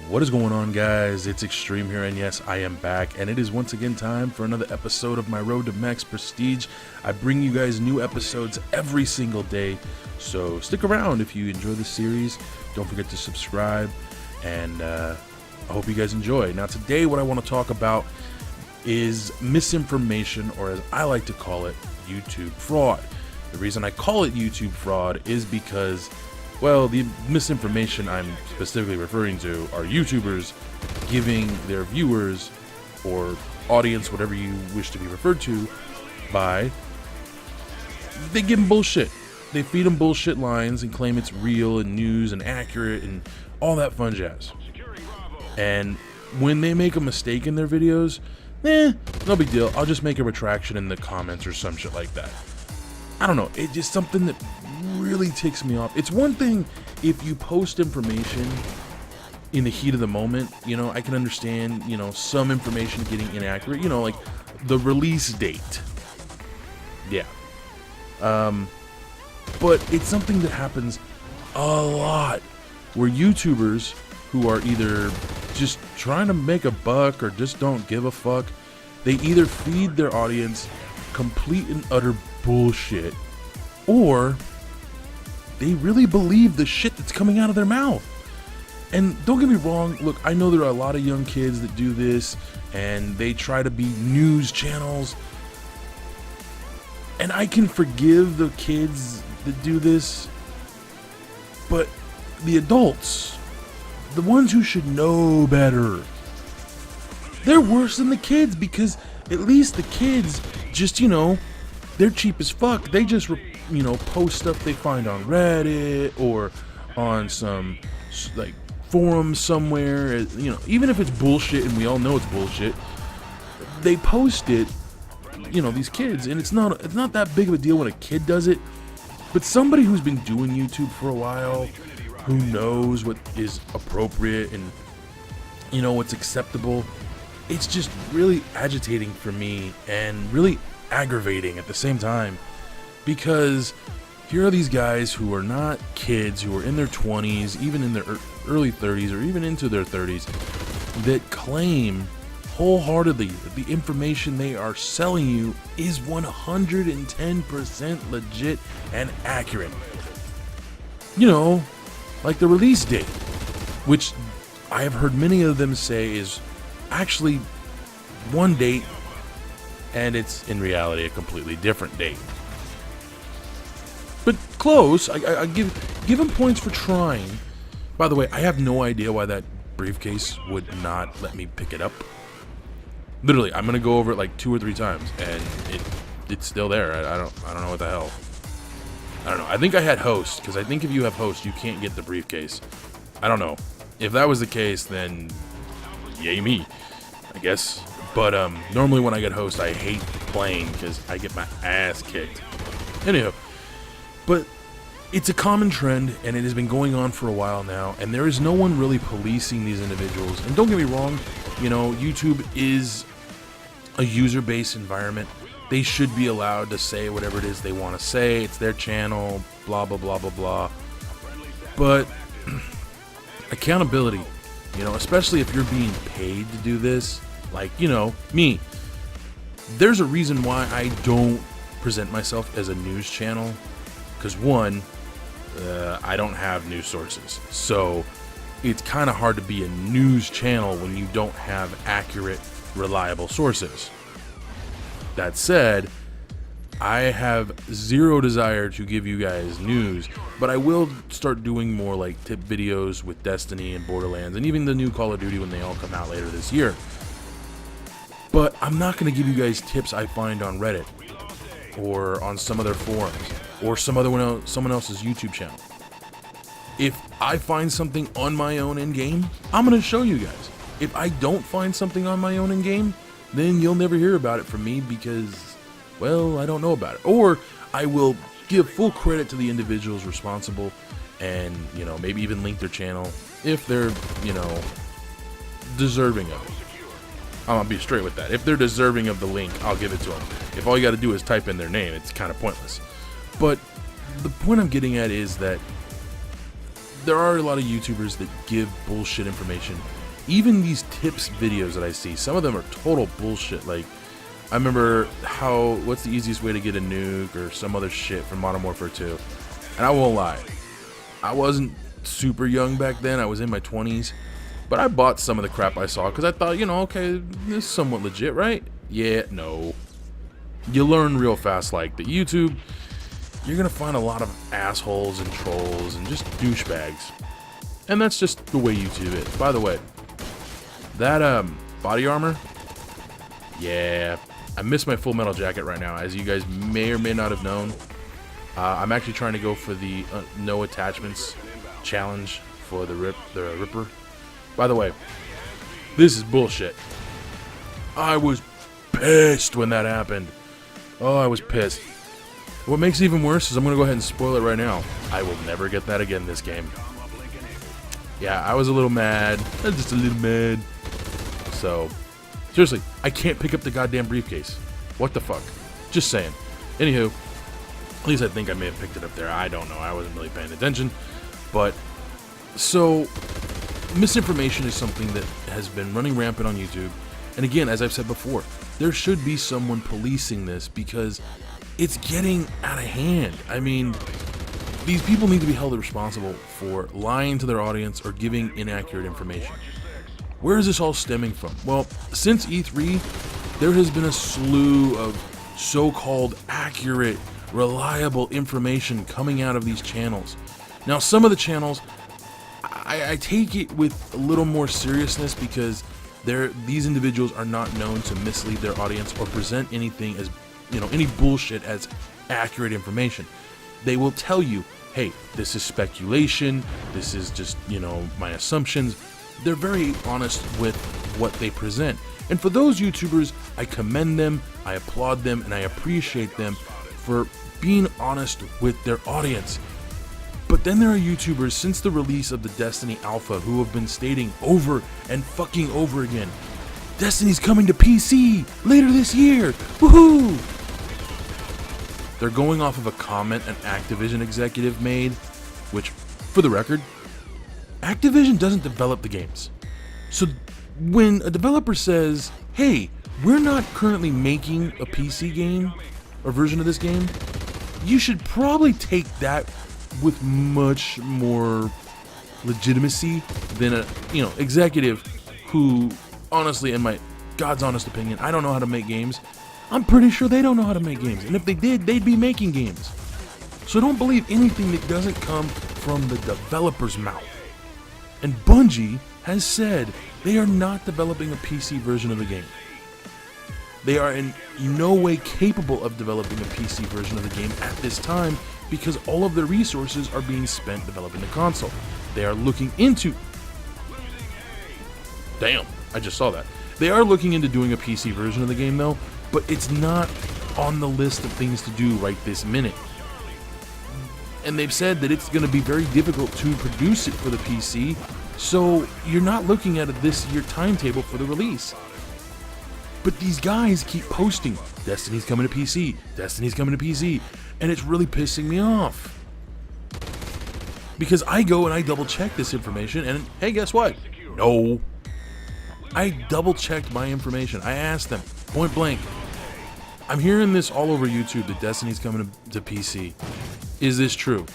What is going on, guys? It's Extreme here, and yes, I am back, and it is once again time for another episode of my Road to Max Prestige. I bring you guys new episodes every single day, so stick around if you enjoy the series. Don't forget to subscribe, and I hope you guys enjoy. Now today what I want to talk about is misinformation, or as I like to call it, YouTube fraud. The reason I call it YouTube fraud is because, well, the misinformation I'm specifically referring to are YouTubers giving their viewers or audience, whatever you wish to be referred to, they give them bullshit. They feed them bullshit lines and claim it's real and news and accurate and all that fun jazz. And when they make a mistake in their videos, no big deal. I'll just make a retraction in the comments or some shit like that. I don't know. It's just something that really ticks me off. It's one thing if you post information in the heat of the moment, I can understand, some information getting inaccurate, like the release date. Yeah. But it's something that happens a lot where YouTubers who are either just trying to make a buck or just don't give a fuck, they either feed their audience complete and utter bullshit, or they really believe the shit that's coming out of their mouth. And don't get me wrong, look, I know there are a lot of young kids that do this and they try to be news channels, and I can forgive the kids that do this, but the adults, the ones who should know better, they're worse than the kids, because at least the kids just, they're cheap as fuck. They just, post stuff they find on Reddit or on some, forum somewhere, even if it's bullshit and we all know it's bullshit, they post it, these kids, and it's not that big of a deal when a kid does it, but somebody who's been doing YouTube for a while, who knows what is appropriate and, what's acceptable, it's just really agitating for me and really aggravating at the same time, because here are these guys who are not kids, who are in their 20s, even in their early 30s, or even into their 30s, that claim wholeheartedly that the information they are selling you is 110% legit and accurate. Like the release date, which I have heard many of them say is actually one date, and it's in reality a completely different date. But close. I give them points for trying. By the way, I have no idea why that briefcase would not let me pick it up. Literally, I'm gonna go over it like 2 or 3 times, and it's still there. I don't know what the hell. I don't know. I think I had host, because I think if you have host, you can't get the briefcase. I don't know. If that was the case, then yay me, I guess. But normally when I get host, I hate playing because I get my ass kicked. Anyhow, but it's a common trend, and it has been going on for a while now, and there is no one really policing these individuals. And don't get me wrong, YouTube is a user-based environment. They should be allowed to say whatever it is they want to say. It's their channel, blah, blah, blah, blah, blah. But accountability, especially if you're being paid to do this, like, me. There's a reason why I don't present myself as a news channel, because one, I don't have news sources. So it's kind of hard to be a news channel when you don't have accurate, reliable sources. That said, I have zero desire to give you guys news, but I will start doing more like tip videos with Destiny and Borderlands, and even the new Call of Duty when they all come out later this year. But I'm not going to give you guys tips I find on Reddit or on some other forums or someone else's YouTube channel. If I find something on my own in-game, I'm going to show you guys. If I don't find something on my own in-game, then you'll never hear about it from me because, well, I don't know about it. Or I will give full credit to the individuals responsible and, maybe even link their channel if they're, deserving of it. I'm gonna be straight with that. If they're deserving of the link, I'll give it to them. If all you gotta do is type in their name, it's kind of pointless. But the point I'm getting at is that there are a lot of YouTubers that give bullshit information. Even these tips videos that I see, some of them are total bullshit. Like, I remember what's the easiest way to get a nuke or some other shit from Modern Warfare 2. And I won't lie, I wasn't super young back then. I was in my 20s. But I bought some of the crap I saw because I thought, okay, this is somewhat legit, right? Yeah, no. You learn real fast, like the YouTube, you're going to find a lot of assholes and trolls and just douchebags. And that's just the way YouTube is. By the way, that body armor, yeah, I miss my full metal jacket right now. As you guys may or may not have known, I'm actually trying to go for the no attachments challenge for the Ripper. By the way, this is bullshit. I was pissed when that happened. Oh, I was pissed. What makes it even worse is I'm going to go ahead and spoil it right now. I will never get that again this game. Yeah, I was a little mad. I was just a little mad. So, seriously, I can't pick up the goddamn briefcase. What the fuck? Just saying. Anywho, at least I think I may have picked it up there. I don't know. I wasn't really paying attention. But, so, misinformation is something that has been running rampant on YouTube. And again, as I've said before, there should be someone policing this because it's getting out of hand. I mean, these people need to be held responsible for lying to their audience or giving inaccurate information. Where is this all stemming from? Well, since E3, there has been a slew of so-called accurate, reliable information coming out of these channels. Now, some of the channels, I take it with a little more seriousness because these individuals are not known to mislead their audience or present anything as, any bullshit as accurate information. They will tell you, hey, this is speculation, this is just, my assumptions. They're very honest with what they present. And for those YouTubers, I commend them, I applaud them, and I appreciate them for being honest with their audience. But then there are YouTubers since the release of the Destiny Alpha who have been stating over and fucking over again, Destiny's coming to PC later this year, woohoo! They're going off of a comment an Activision executive made, which, for the record, Activision doesn't develop the games. So when a developer says, hey, we're not currently making a PC game or version of this game, you should probably take that with much more legitimacy than a executive who, honestly, in my God's honest opinion, I don't know how to make games. I'm pretty sure they don't know how to make games, and if they did, they'd be making games. So don't believe anything that doesn't come from the developer's mouth. And Bungie has said they are not developing a PC version of the game. They are in no way capable of developing a PC version of the game at this time because all of their resources are being spent developing the console. They are looking into... Damn, I just saw that. They are looking into doing a PC version of the game though, but it's not on the list of things to do right this minute. And they've said that it's going to be very difficult to produce it for the PC, so you're not looking at a this year timetable for the release. But these guys keep posting, Destiny's coming to PC, Destiny's coming to PC, and it's really pissing me off. Because I go and I double check this information, and hey, guess what? No. I double checked my information. I asked them, point blank, I'm hearing this all over YouTube that Destiny's coming to PC. Is this true?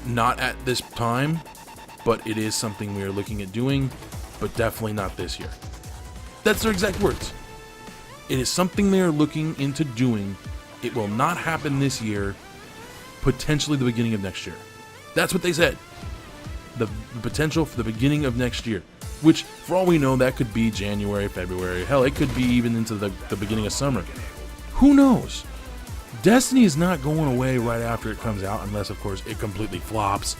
Not at this time, but it is something we are looking at doing, but definitely not this year. That's their exact words. It is something they are looking into doing. It will not happen this year, potentially the beginning of next year. That's what they said. The potential for the beginning of next year, which for all we know, that could be January, February. Hell, it could be even into the beginning of summer. Who knows? Destiny is not going away right after it comes out, unless, of course, it completely flops.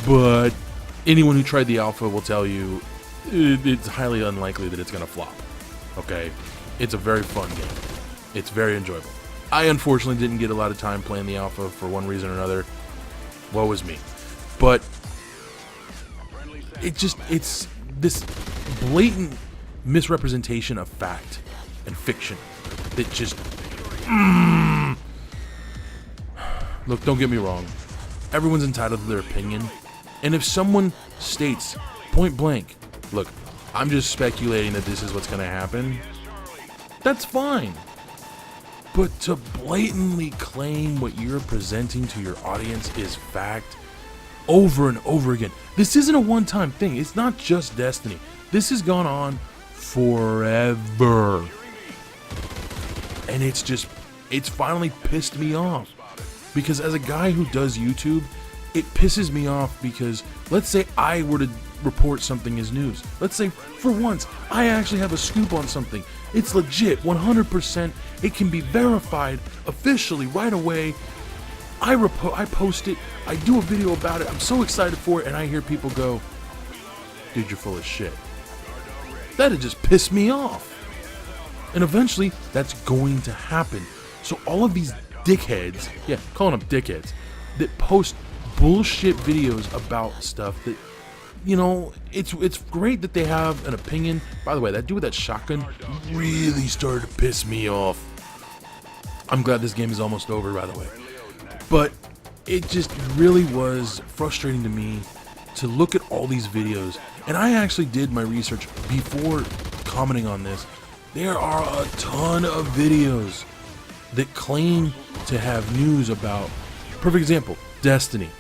But anyone who tried the alpha will tell you it's highly unlikely that it's going to flop. Okay? It's a very fun game. It's very enjoyable. I unfortunately didn't get a lot of time playing the alpha for one reason or another. Woe is me. But it's this blatant misrepresentation of fact and fiction that just... Look, don't get me wrong. Everyone's entitled to their opinion. And if someone states point blank, look, I'm just speculating that this is what's going to happen, that's fine. But to blatantly claim what you're presenting to your audience is fact over and over again. This isn't a one-time thing. It's not just Destiny. This has gone on forever. And it's finally pissed me off. Because as a guy who does YouTube, it pisses me off because let's say I were to report something as news. Let's say for once I actually have a scoop on something. It's legit, 100%. It can be verified officially right away. I post it. I do a video about it. I'm so excited for it, and I hear people go, "Dude, you're full of shit." That'd just piss me off. And eventually, that's going to happen. So all of these dickheads, yeah, calling them dickheads, that post bullshit videos about stuff that, you know, it's great that they have an opinion. By the way, that dude with that shotgun really started to piss me off. I'm glad this game is almost over, by the way. But it just really was frustrating to me to look at all these videos. And I actually did my research before commenting on this. There are a ton of videos that claim to have news about, perfect example, Destiny.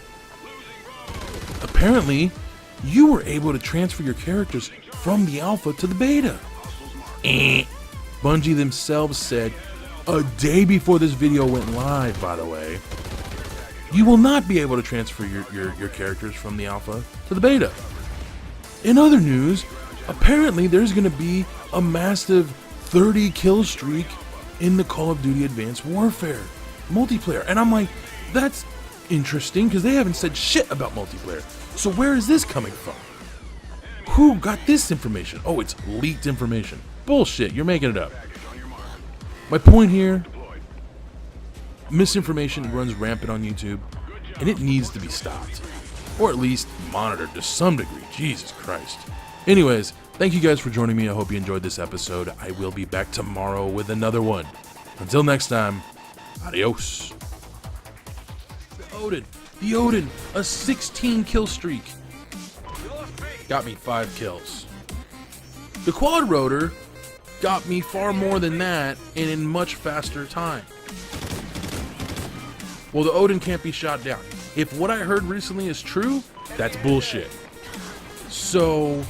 Apparently, you were able to transfer your characters from the alpha to the beta. Bungie themselves said a day before this video went live, by the way, you will not be able to transfer your characters from the alpha to the beta. In other news, apparently there's going to be a massive 30 kill streak in the Call of Duty Advanced Warfare multiplayer. And I'm like, that's interesting because they haven't said shit about multiplayer. So where is this coming from? Who got this information? Oh, it's leaked information. Bullshit, you're making it up. My point here, misinformation runs rampant on YouTube, and it needs to be stopped. Or at least monitored to some degree. Jesus Christ. Anyways, thank you guys for joining me. I hope you enjoyed this episode. I will be back tomorrow with another one. Until next time, adios. The Odin, a 16 kill streak. Got me 5 kills. The Quad Rotor got me far more than that and in much faster time. Well, the Odin can't be shot down. If what I heard recently is true, that's bullshit. So,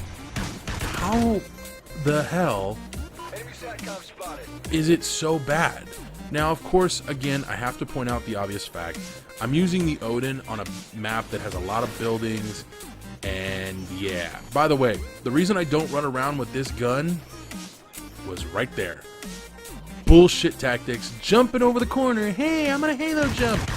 how the hell is it so bad? Now, of course, again, I have to point out the obvious fact. I'm using the Odin on a map that has a lot of buildings, and yeah. By the way, the reason I don't run around with this gun was right there. Bullshit tactics, jumping over the corner. Hey, I'm gonna halo jump.